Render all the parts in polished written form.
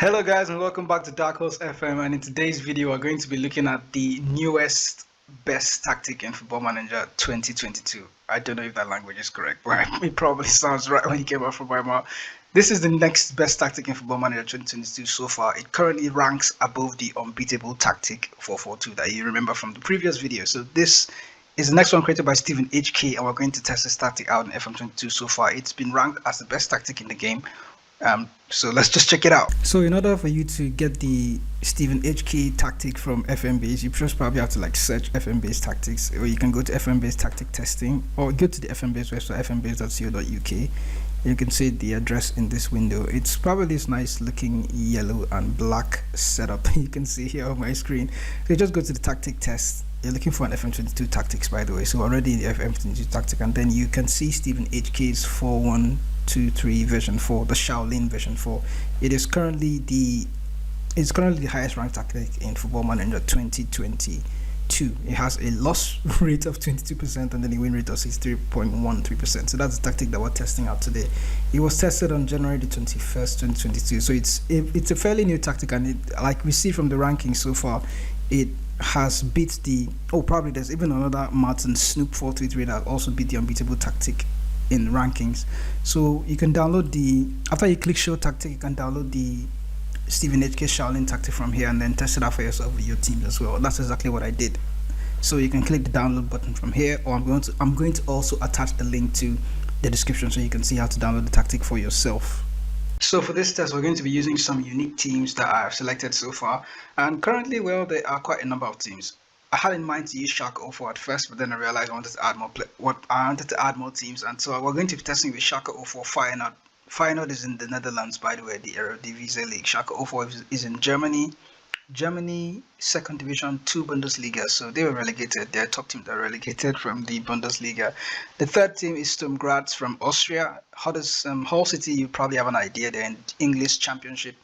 Hello guys and welcome back to Dark Horse FM, and in today's video we're going to be looking at the newest best tactic in Football Manager 2022. I don't know if that language is correct, but it probably sounds right when it came out from my mouth. This is the next best tactic in Football Manager 2022 so far. It currently ranks above the Unbeatable Tactic 442 that you remember from the previous video. So this is the next one created by StephenHK, and we're going to test this tactic out in FM22 so far. It's been ranked as the best tactic in the game. So let's just check it out. So in order for you to get the StephenHK tactic from FMBase, you just probably have to search FMBase tactics, or you can go to FMBase tactic testing, or go to the FMBase website, fmbase.co.uk. You can see the address in this window. It's probably this nice looking yellow and black setup you can see here on my screen. So you just go to the tactic test. You're looking for an FM22 tactics, by the way, so already in the FM22 tactic, and then you can see StephenHK's 4123 version 4, the Shaolin version 4. It's currently the highest ranked tactic in Football Manager 2022. It has a loss rate of 22% and then a win rate of 63.13%. So that's the tactic that we're testing out today. It was tested on January the 21st, 2022. So it's a fairly new tactic, and like we see from the rankings so far, it has beat probably there's even another Martin Snoop 433 that also beat the Unbeatable tactic in rankings. So you can download after you click show tactic, you can download the StephenHK Shaolin tactic from here and then test it out for yourself with your team as well. That's exactly what I did. So you can click the download button from here, or I'm going to also attach the link to the description so you can see how to download the tactic for yourself. So for this test, we're going to be using some unique teams that I've selected so far, and currently, well, there are quite a number of teams. I had in mind to use Schalke 04 at first, but then I realized I wanted to add more teams, and so we're going to be testing with Schalke 04 Feyenoord. Feyenoord is in the Netherlands, by the way, the Eredivisie League. Schalke 04 is in Germany, second division, 2 Bundesliga. So they were relegated. They're top team that are relegated from the Bundesliga. The third team is Sturm Graz from Austria. Hull City, you probably have an idea. They're in English Championship.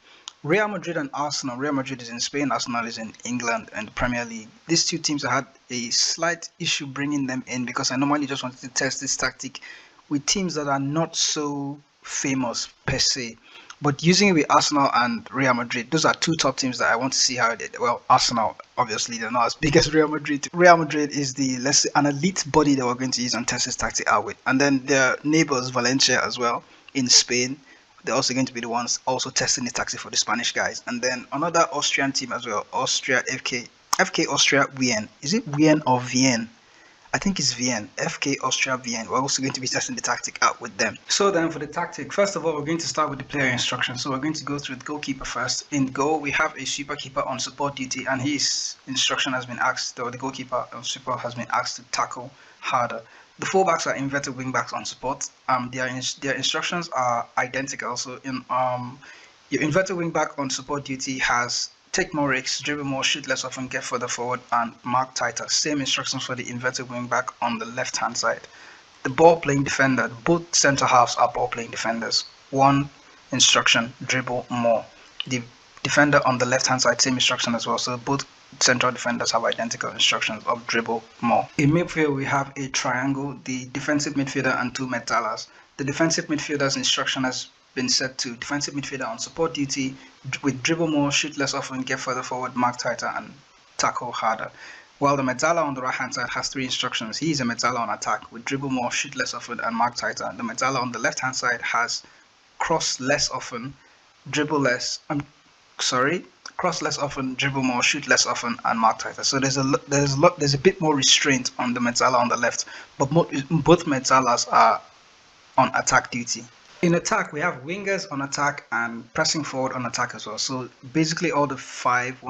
Real Madrid and Arsenal. Real Madrid is in Spain. Arsenal is in England and the Premier League. These two teams, I had a slight issue bringing them in because I normally just wanted to test this tactic with teams that are not so famous per se. But using it with Arsenal and Real Madrid, those are two top teams that I want to see how they do. Well, Arsenal, obviously, they're not as big as Real Madrid. Real Madrid is an elite body that we're going to use and test this tactic out with. And then their neighbors, Valencia, as well, in Spain. They're also going to be the ones also testing the tactic for the Spanish guys. And then another Austrian team as well, Austria, FK Austria, Wien. Is it Wien or Vienne? I think it's Vienne, FK Austria Vienne. We're also going to be testing the tactic out with them. So then for the tactic, first of all, we're going to start with the player instructions. So we're going to go through the goalkeeper first. In goal, we have a sweeper keeper on support duty, and his instruction has been asked, or the goalkeeper on support has been asked to tackle harder. The fullbacks are inverted wingbacks on support. Their instructions are identical. So in your inverted wingback on support duty has take more risks, dribble more, shoot less often, get further forward, and mark tighter. Same instructions for the inverted wing back on the left-hand side. The ball-playing defender, both center halves are ball-playing defenders. One instruction, dribble more. The defender on the left-hand side, same instruction as well. So both central defenders have identical instructions of dribble more. In midfield, we have a triangle, the defensive midfielder and 2 metallas. The defensive midfielder's instruction has been set to defensive midfielder on support duty with dribble more, shoot less often, get further forward, mark tighter, and tackle harder. While the Mezzala on the right hand side has 3 instructions. He is a Mezzala on attack with dribble more, shoot less often, and mark tighter. The Mezzala on the left hand side has cross less often, cross less often, dribble more, shoot less often, and mark tighter. So there's a bit more restraint on the Mezzala on the left, but both Mezzalas are on attack duty. In attack, we have wingers on attack and pressing forward on attack as well. So basically all the 5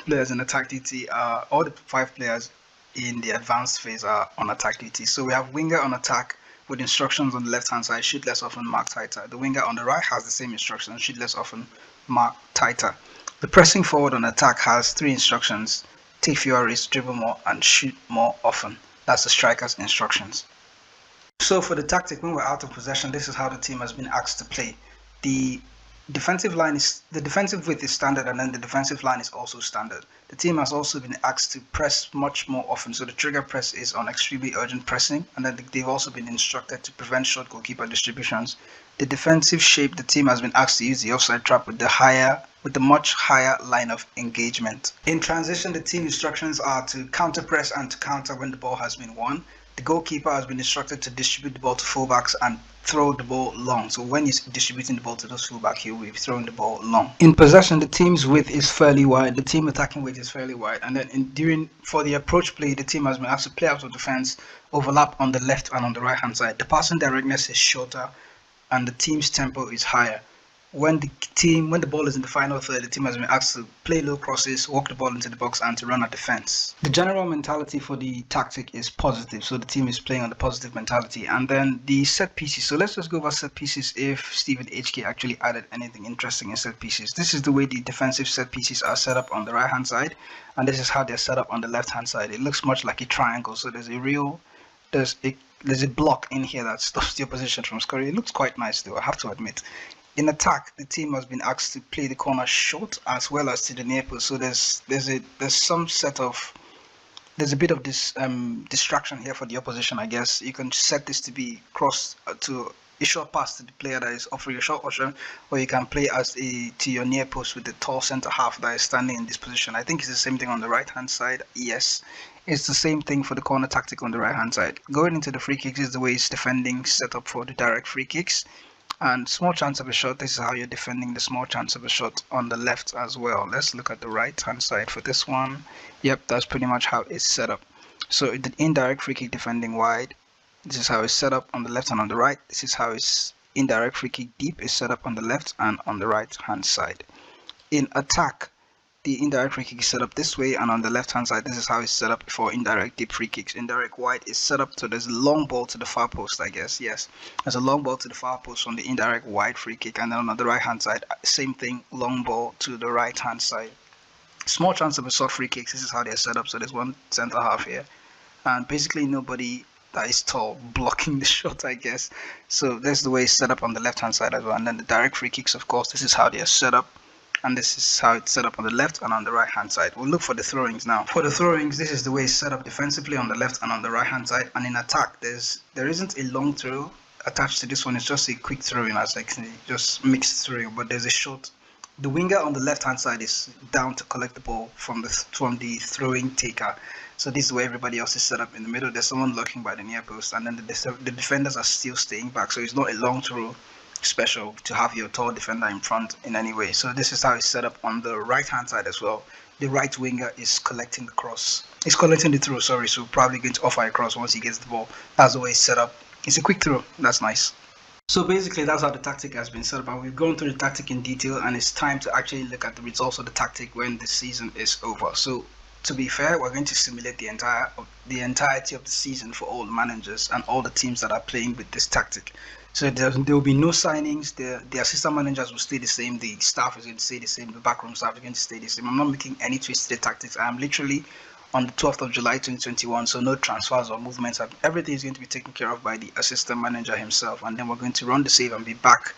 players in attack duty all the 5 players in the advanced phase are on attack duty. So we have winger on attack with instructions on the left hand side, shoot less often, mark tighter. The winger on the right has the same instructions, shoot less often, mark tighter. The pressing forward on attack has 3 instructions, take fewer risks, dribble more, and shoot more often. That's the striker's instructions. So for the tactic, when we're out of possession, this is how the team has been asked to play. The defensive width is standard, and then the defensive line is also standard. The team has also been asked to press much more often. So the trigger press is on extremely urgent pressing, and then they've also been instructed to prevent short goalkeeper distributions the defensive shape, the team has been asked to use the offside trap with the much higher line of engagement. In transition, the team instructions are to counter press and to counter when the ball has been won. The goalkeeper has been instructed to distribute the ball to fullbacks and throw the ball long. So when he's distributing the ball to those fullbacks, he will be throwing the ball long. In possession, the team's width is fairly wide. The team attacking width is fairly wide. And then for the approach play, the team has been asked to play out of defense, overlap on the left and on the right hand side. The passing directness is shorter and the team's tempo is higher. When the ball is in the final third, the team has been asked to play low crosses, walk the ball into the box, and to run a defense. The general mentality for the tactic is positive, so the team is playing on the positive mentality. And then the set pieces. So let's just go over set pieces if StephenHK actually added anything interesting in set pieces. This is the way the defensive set pieces are set up on the right hand side, and this is how they're set up on the left hand side. It looks much like a triangle, so there's a block in here that stops the opposition from scoring. It looks quite nice though, I have to admit. In attack, the team has been asked to play the corner short as well as to the near post. So there's a bit of this distraction here for the opposition, I guess. You can set this to be crossed to a short pass to the player that is offering a short option, or you can play to your near post with the tall center half that is standing in this position. I think it's the same thing on the right hand side. Yes, it's the same thing for the corner tactic on the right hand side. Going into the free kicks is the way it's defending set up for the direct free kicks. And small chance of a shot, this is how you're defending the small chance of a shot on the left as well. Let's look at the right hand side for this one. Yep, that's pretty much how it's set up. So the indirect free kick defending wide, this is how it's set up on the left and on the right. This is how it's indirect free kick deep is set up on the left and on the right hand side. In attack, the indirect free kick is set up this way, and on the left hand side, this is how it's set up for indirect deep free kicks. Indirect wide is set up so there's a long ball to the far post, I guess. Yes, there's a long ball to the far post on the indirect wide free kick, and then on the right hand side, same thing, long ball to the right hand side. Small chance of a short free kicks, this is how they're set up. So there's one center half here, and basically nobody that is tall blocking the shot, I guess. So that's the way it's set up on the left hand side as well. And then the direct free kicks, of course, this is how they're set up. And this is how it's set up on the left and on the right hand side. We'll look for the throw-ins now. For the throw-ins, this is the way it's set up defensively on the left and on the right hand side. And in attack, there isn't a long throw attached to this one. It's just a quick throw-in, as like just mixed throw. But there's a short. The winger on the left hand side is down to collect the ball from the throwing taker. So this is where everybody else is set up in the middle. There's someone lurking by the near post, and then the defenders are still staying back. So it's not a long throw special to have your tall defender in front in any way. So this is how it's set up on the right hand side as well. The right winger is collecting the cross. He's collecting the throw, sorry, so probably going to offer a cross once he gets the ball. That's the way it's set up. It's a quick throw. That's nice. So basically that's how the tactic has been set up, and we've gone through the tactic in detail, and it's time to actually look at the results of the tactic when the season is over. So to be fair, we're going to simulate the entirety of the season for all the managers and all the teams that are playing with this tactic. So there will be no signings. The assistant managers will stay the same. The staff is going to stay the same. The backroom staff is going to stay the same. I'm not making any twists to the tactics. I'm literally on the 12th of July 2021, so no transfers or movements. Everything is going to be taken care of by the assistant manager himself, and then we're going to run the save and be back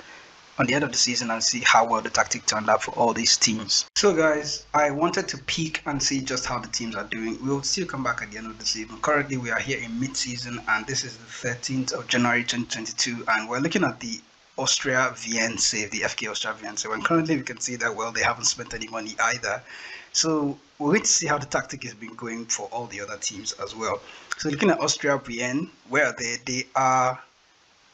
on the end of the season and see how well the tactic turned out for all these teams. So guys, I wanted to peek and see just how the teams are doing. We'll still come back at the end of the season. Currently we are here in mid-season, and this is the 13th of January 2022, and we're looking at the Austria Vienna save, the FK Austria Vienna save, and currently we can see that, well, they haven't spent any money either. So we're going to see how the tactic has been going for all the other teams as well. So looking at Austria Vienna, where they are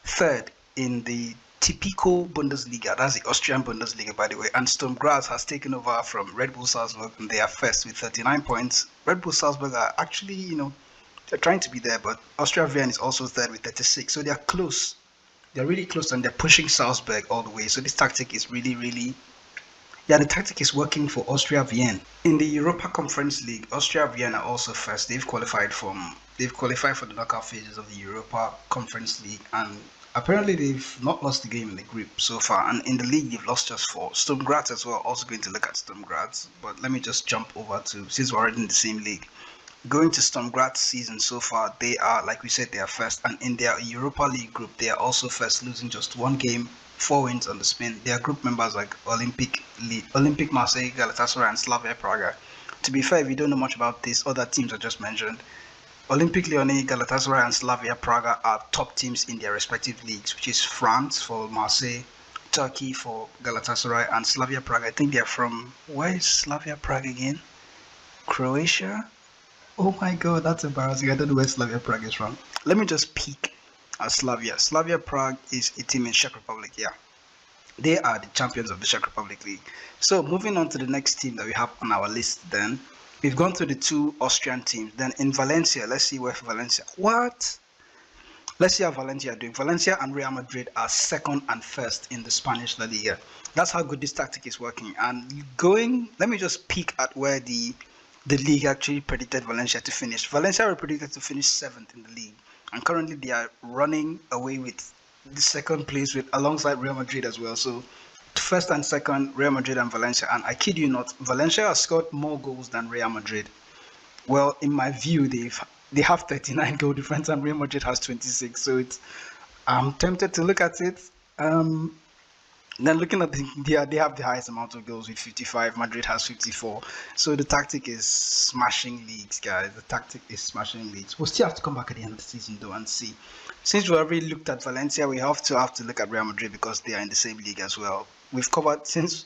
third in the typical Bundesliga. That's the Austrian Bundesliga, by the way. And Sturm Graz has taken over from Red Bull Salzburg, and they are first with 39 points. Red Bull Salzburg are actually, they're trying to be there, but Austria Vienna is also third with 36. So they're close. They're really close, and they're pushing Salzburg all the way. So this tactic is really, the tactic is working for Austria Vienna. In the Europa Conference League, Austria Vienna are also first. They've qualified for the knockout phases of the Europa Conference League, and apparently they've not lost the game in the group so far, and in the league they've lost just 4. Sturm Graz as well, also going to look at Sturm Graz, but let me just jump over to, since we're already in the same league, going to Sturm Graz season so far, they are, like we said, they are first, and in their Europa League group, they are also first, losing just 1 game, 4 wins on the spin. They are group members like Olympic Marseille, Galatasaray, and Slavia Praga. To be fair, if you don't know much about these other teams I just mentioned, Olympique Lyonnais, Galatasaray, and Slavia Praga are top teams in their respective leagues, which is France for Marseille, Turkey for Galatasaray, and Slavia Prague. I think they're from, where is Slavia Prague again? Croatia? Oh my god, that's embarrassing. I don't know where Slavia Prague is from. Let me just peek at Slavia. Slavia Prague is a team in Czech Republic, yeah. They are the champions of the Czech Republic League. So moving on to the next team that we have on our list then. We've gone through the two Austrian teams. Then in Valencia, let's see where Valencia. What? Let's see how Valencia are doing. Valencia and Real Madrid are second and first in the Spanish La Liga. That's how good this tactic is working. And let me just peek at where the league actually predicted Valencia to finish. Valencia were predicted to finish 7th in the league. And currently they are running away with the second place alongside Real Madrid as well. So first and second, Real Madrid and Valencia. And I kid you not, Valencia has scored more goals than Real Madrid. Well, in my view, they have 39 goal difference and Real Madrid has 26. So I'm tempted to look at it. Then looking at they have the highest amount of goals with 55. Madrid has 54. So the tactic is smashing leagues, guys. The tactic is smashing leagues. We'll still have to come back at the end of the season though and see. Since we already looked at Valencia, we have to look at Real Madrid because they are in the same league as well. We've covered, since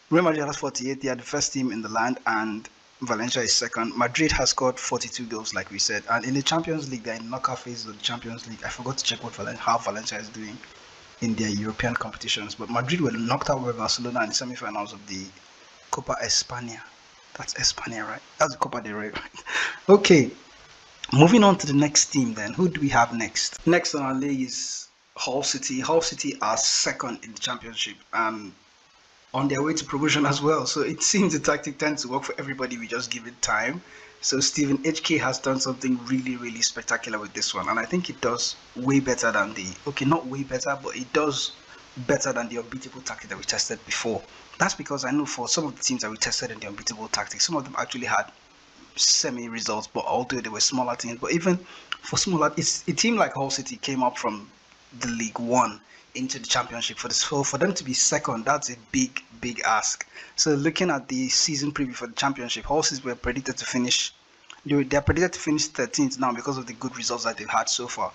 Real Madrid has 48, they are the first team in the land, and Valencia is second. Madrid has scored 42 goals, like we said, and in the Champions League, they're in knockout phase of the Champions League. I forgot to check how Valencia is doing in their European competitions, but Madrid were knocked out by Barcelona in the semi-finals of the Copa España. That's España, right? That's the Copa del Rey, right? Okay, moving on to the next team then. Who do we have next? Next on our league is Hull City. Hull City are second in the championship and on their way to promotion as well. So it seems the tactic tends to work for everybody. We just give it time. So StephenHK has done something really, really spectacular with this one. And I think it does way better than not way better, but it does better than the Unbeatable tactic that we tested before. That's because I know for some of the teams that we tested in the Unbeatable tactic, some of them actually had semi results, but although they were smaller teams. But even for smaller, a team like Hull City came up from the League One into the championship. For them to be second, that's a big ask. So looking at the season preview for the championship, horses were predicted to finish. They're predicted to finish 13th now because of the good results that they've had so far.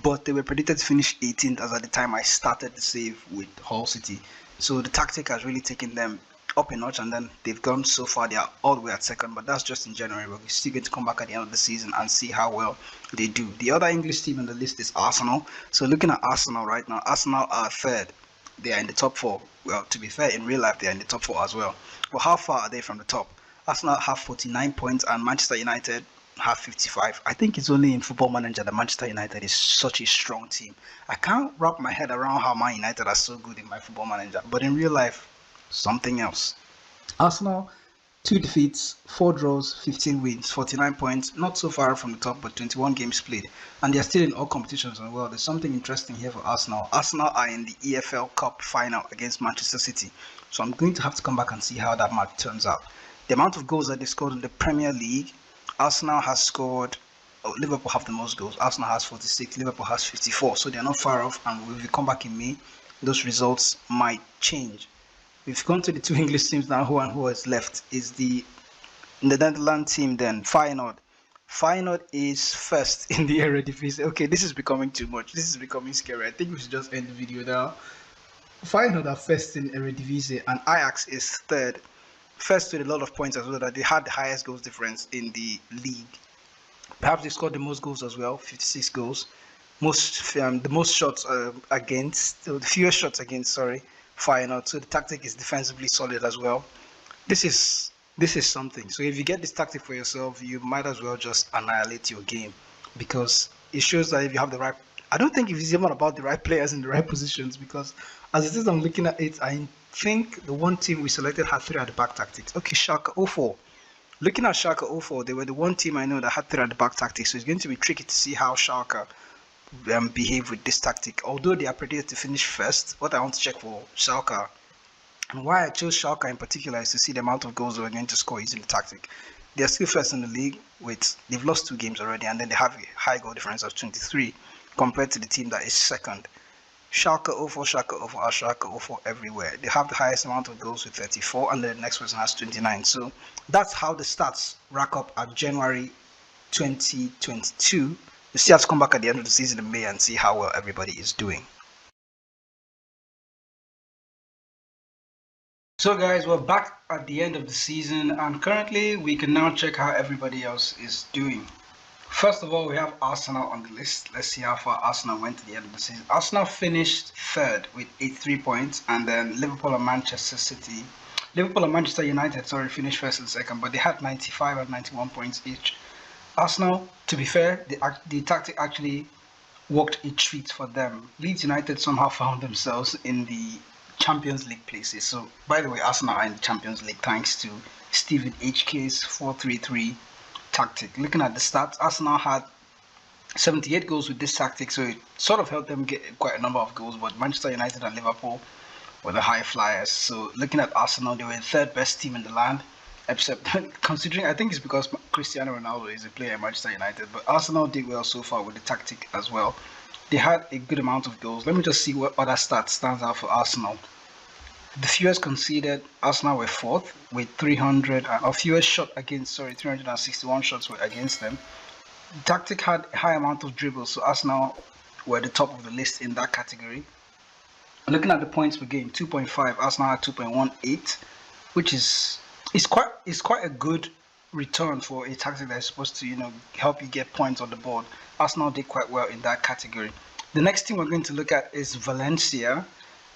But they were predicted to finish 18th as at the time I started the save with Hull City. So the tactic has really taken them up a notch, and then they've gone so far. They are all the way at second, but that's just in January. We're still going to come back at the end of the season and see how well they do. The other English team on the list is Arsenal. So looking at Arsenal right now, Arsenal are third. They are in the top 4. Well, to be fair, in real life they are in the top 4 as well. But how far are they from the top? Arsenal have 49 points and Manchester United have 55. I think it's only in Football Manager that Manchester United is such a strong team. I can't wrap my head around how Man United are so good in my Football Manager, but in real life, something else. Arsenal, 2 defeats, 4 draws, 15 wins, 49 points, not so far from the top, but 21 games played, and they are still in all competitions as well. There's something interesting here for Arsenal. Arsenal are in the EFL Cup final against Manchester City, so I'm going to have to come back and see how that match turns out. The amount of goals that they scored in the Premier League, Arsenal has scored, Liverpool have the most goals. Arsenal has 46, Liverpool has 54, so they're not far off, and if we come back in May, those results might change. We've gone to the 2 English teams now. Who is left is the Netherlands team then, Feyenoord. Feyenoord is first in the Eredivisie. Okay, this is becoming too much. This is becoming scary. I think we should just end the video now. Feyenoord are first in Eredivisie and Ajax is third. First with a lot of points as well, that they had the highest goals difference in the league. Perhaps they scored the most goals as well, 56 goals. The most shots against, the fewest shots against, sorry, Feyenoord. So the tactic is defensively solid as well. This is something. So if you get this tactic for yourself, you might as well just annihilate your game, because it shows that if you have the right, I don't think it's even about the right players in the right positions, because as it is, I'm looking at it, I think the one team we selected had 3 at the back tactics. Okay, Schalke 04. Looking at Schalke 04, they were the one team I know that had 3 at the back tactics, so it's going to be tricky to see how Schalke behave with this tactic. Although they are predicted to finish first, what I want to check for Schalke, and why I chose Schalke in particular, is to see the amount of goals they were going to score using the tactic. They are still first in the league, they've lost 2 games already, and then they have a high goal difference of 23 compared to the team that is second. Schalke 04, Schalke 04, Schalke 04 everywhere. They have the highest amount of goals with 34, and then the next person has 29. So that's how the stats rack up at January 2022. You see us come back at the end of the season in May and see how well everybody is doing. So guys, we're back at the end of the season, and currently we can now check how everybody else is doing. First of all, we have Arsenal on the list. Let's see how far Arsenal went at the end of the season. Arsenal finished third with 83 points, and then Liverpool and Manchester United, finished first and second, but they had 95 and 91 points each. Arsenal, to be fair, the tactic actually worked a treat for them. Leeds United somehow found themselves in the Champions League places. So, by the way, Arsenal are in the Champions League thanks to StephenHK's 4-3-3 tactic. Looking at the stats, Arsenal had 78 goals with this tactic, so it sort of helped them get quite a number of goals. But Manchester United and Liverpool were the high flyers. So, looking at Arsenal, they were the third best team in the land. Except considering, I think it's because Cristiano Ronaldo is a player at Manchester United, but Arsenal did well so far with the tactic as well. They had a good amount of goals. Let me just see what other stats stands out for Arsenal. The fewest conceded, Arsenal were fourth with 361 shots were against them. The tactic had a high amount of dribbles, so Arsenal were the top of the list in that category. Looking at the points per game, 2.5, Arsenal had 2.18, which is quite a good return for a tactic that is supposed to help you get points on the board. Arsenal did quite well in that category. The next team we're going to look at is Valencia.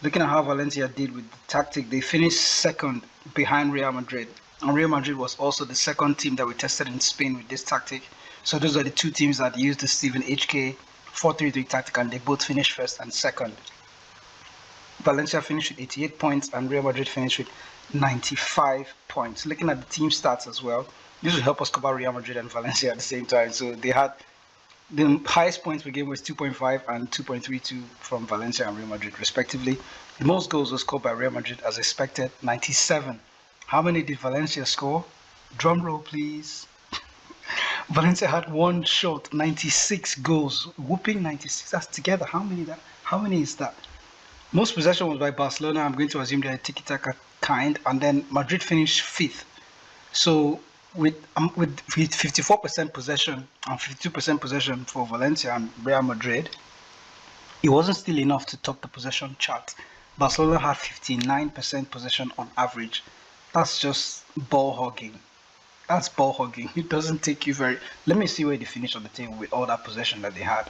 Looking at how Valencia did with the tactic, they finished second behind Real Madrid, and Real Madrid was also the second team that we tested in Spain with this tactic. So those are the two teams that used the StephenHK 4-3-3 tactic, and they both finished first and second. Valencia finished with 88 points and Real Madrid finished with 95 points. Looking at the team stats as well, this will help us cover Real Madrid and Valencia at the same time. So they had the highest points per game was 2.5 and 2.32 from Valencia and Real Madrid respectively. The most goals were scored by Real Madrid as expected, 97. How many did Valencia score? Drum roll please. Valencia had one shot, 96 goals, whooping 96. That's together. How many is that? Most possession was by Barcelona. I'm going to assume they're a tiki-taka kind, and then Madrid finished fifth. So with 54% possession and 52% possession for Valencia and Real Madrid, it wasn't still enough to top the possession chart. Barcelona had 59% possession on average. That's just ball hogging. That's ball hogging. It doesn't take you very. Let me see where they finished on the table with all that possession that they had.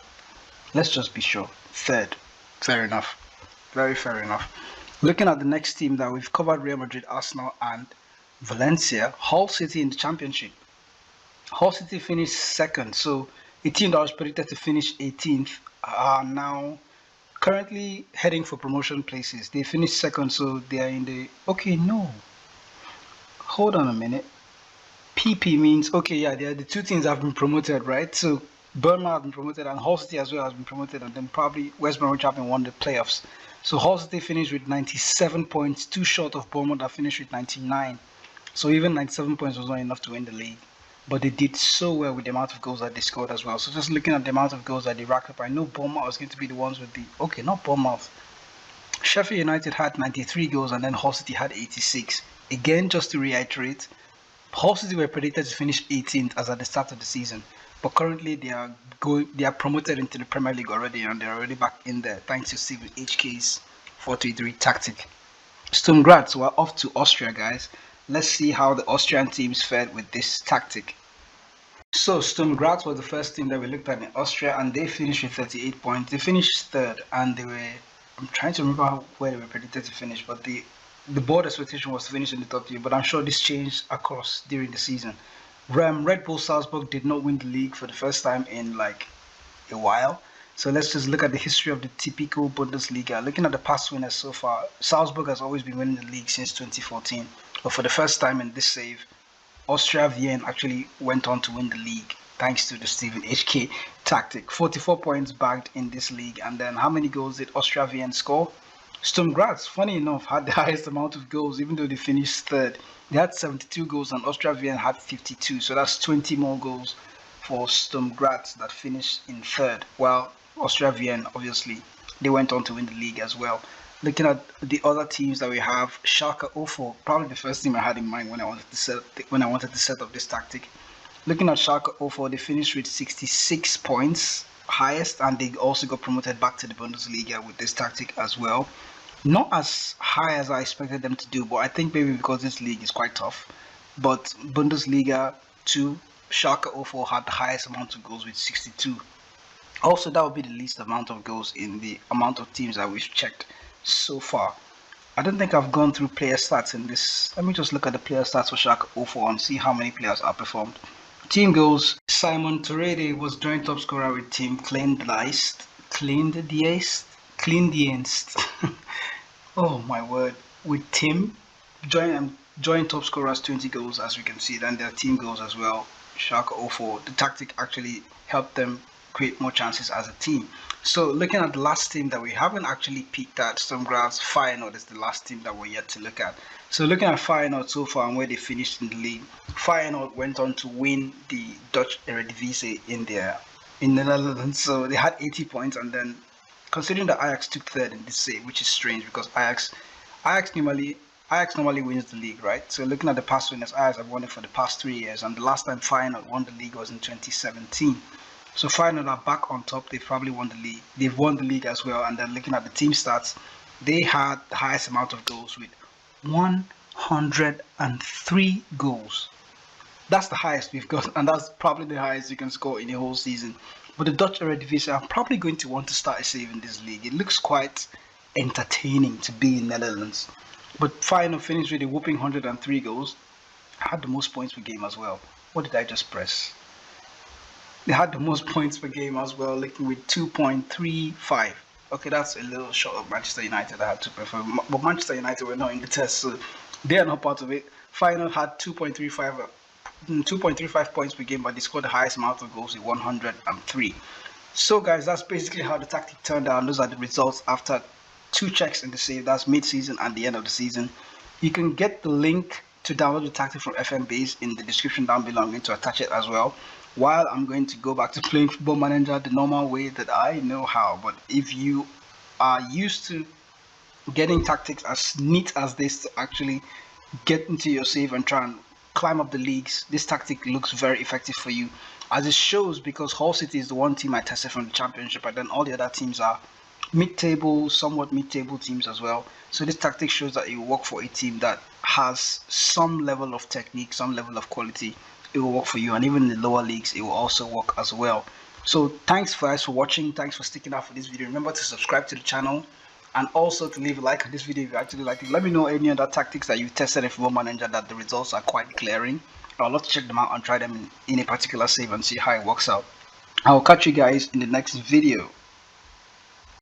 Let's just be sure. Third. Fair enough. Very fair enough. Looking at the next team that we've covered, Real Madrid, Arsenal, and Valencia. Hull City in the championship. Hull City finished second, so a team that was predicted to finish 18th are now currently heading for promotion places. They finished second, so they are in the. Okay, no. Hold on a minute. PP means okay, yeah, they are the two teams that have been promoted, right? So Bournemouth have been promoted, and Hull City as well has been promoted, and then probably West Bromwich have been won the playoffs. So Hull City finished with 97 points, too short of Bournemouth that finished with 99. So even 97 points was not enough to win the league. But they did so well with the amount of goals that they scored as well. So just looking at the amount of goals that they racked up, I know Bournemouth was going to be the ones with the... Okay, not Bournemouth. Sheffield United had 93 goals and then Hull City had 86. Again, just to reiterate, Hull City were predicted to finish 18th as at the start of the season. But currently they are promoted into the Premier League already, and they're already back in there thanks to StephenHK's 4-3-3 tactic. Sturm Graz were off to Austria, guys. Let's see how the Austrian teams fared with this tactic. So Sturm Graz was the first team that we looked at in Austria, and they finished with 38 points. They finished third, and they were... I'm trying to remember where they were predicted to finish, but the board expectation was to finish in the top 3, but I'm sure this changed across during the season. Red Bull Salzburg did not win the league for the first time in like a while. So let's just look at the history of the typical Bundesliga. Looking at the past winners so far, Salzburg has always been winning the league since 2014. But for the first time in this save, Austria Vienna actually went on to win the league thanks to the StephenHK tactic. 44 points bagged in this league. And then how many goals did Austria Vienna score? Sturm Graz, funny enough, had the highest amount of goals even though they finished third. They had 72 goals and Austria Vienna had 52. So that's 20 more goals for Sturm Graz that finished in third. While Austria Vienna, obviously, they went on to win the league as well. Looking at the other teams that we have, Schalke 04, probably the first team I had in mind when I wanted to set up this tactic. Looking at Schalke 04, they finished with 66 points, highest, and they also got promoted back to the Bundesliga with this tactic as well. Not as high as I expected them to do, but I think maybe because this league is quite tough. But Bundesliga 2, Schalke 04 had the highest amount of goals with 62. Also, that would be the least amount of goals in the amount of teams that we've checked so far. I don't think I've gone through player stats in this. Let me just look at the player stats for Schalke 04 and see how many players are performed. Team goals, Simon Torede was joint top scorer with Team Kleindienst. Oh my word. With Tim, joint top scorers 20 goals, as we can see. Then their team goals as well. Schalke 04. The tactic actually helped them create more chances as a team. So looking at the last team that we haven't actually peeked at, Sturmgras Feyenoord is the last team that we're yet to look at. So looking at Feyenoord so far and where they finished in the league, Feyenoord went on to win the Dutch Eredivisie in the Netherlands. So they had 80 points, and then considering that Ajax took third in this save, which is strange because Ajax normally wins the league, right? So looking at the past winners, Ajax have won it for the past 3 years, and the last time Feyenoord won the league was in 2017. So Feyenoord are back on top. They've probably won the league. They've won the league as well. And then looking at the team stats, they had the highest amount of goals with 103 goals. That's the highest we've got, and that's probably the highest you can score in a whole season. But the Dutch Eredivisie are probably going to want to start a save in this league. It looks quite entertaining to be in Netherlands. But Feyenoord finished with a whopping 103 goals. Had the most points per game as well. What did I just press? They had the most points per game as well, looking with 2.35. Okay, that's a little short of Manchester United. I had to prefer, but Manchester United were not in the test, so they are not part of it. Feyenoord had 2.35 points per game, but they scored the highest amount of goals with 103. So guys, that's basically how the tactic turned out. Those are the results after 2 checks in the save. That's mid-season and the end of the season. You can get the link to download the tactic from FM Base in the description down below. I'm going to attach it as well. While I'm going to go back to playing Football Manager the normal way that I know how. But if you are used to getting tactics as neat as this to actually get into your save and try and climb up the leagues, this tactic looks very effective for you, as it shows, because Hull City is the one team I tested from the championship, and then all the other teams are mid-table, somewhat mid-table teams as well. So this tactic shows that it will work for a team that has some level of technique, some level of quality. It will work for you, and even in the lower leagues it will also work as well. So thanks guys for watching. Thanks for sticking out for this video. Remember to subscribe to the channel, and also to leave a like on this video if you actually like it. Let me know any other tactics that you've tested in Football Manager that the results are quite glaring. I'd love to check them out and try them in a particular save and see how it works out. I'll catch you guys in the next video.